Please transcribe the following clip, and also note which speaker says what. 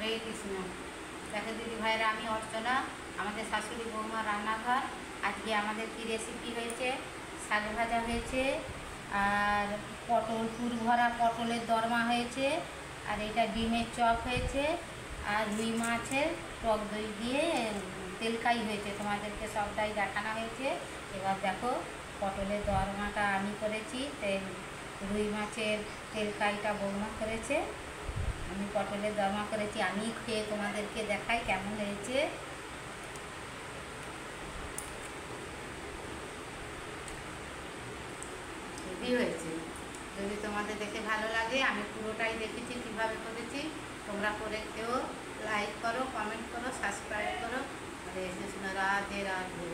Speaker 1: হরে কৃষ্ণ। দেখো দিদি ভাইরা, আমি অর্চনা, আমাদের শাশুড়ি বৌমা রান্নাঘর। আজকে আমাদের কি রেসিপি হয়েছে? শাক ভাজা হয়েছে, আর পটল পুর ভরা পটলের দরমা হয়েছে, আর এটা ডিমের চপ হয়েছে, আর রুই মাছের টক দই দিয়ে তেলকাই হয়েছে। তোমাদেরকে সবটাই দেখানো হয়েছে। এবার দেখো, পটলের দরমাটা আমি করেছি, রুই মাছের তেলকাইটা বৌমা করেছে, আমি পটলের দরমা করেছি। আমি খেয়ে তোমাদেরকে দেখাই কেমন হয়েছে। হেভি হয়েছে। যদি তোমাদের দেখে ভালো লাগে, আমি পুরোটাই দেখেছি কীভাবে করেছি। তোমরা করে খেয়েও, লাইক করো, কমেন্ট করো, সাবস্ক্রাইব করো। হরে কৃষ্ণ, রাধে রাধে।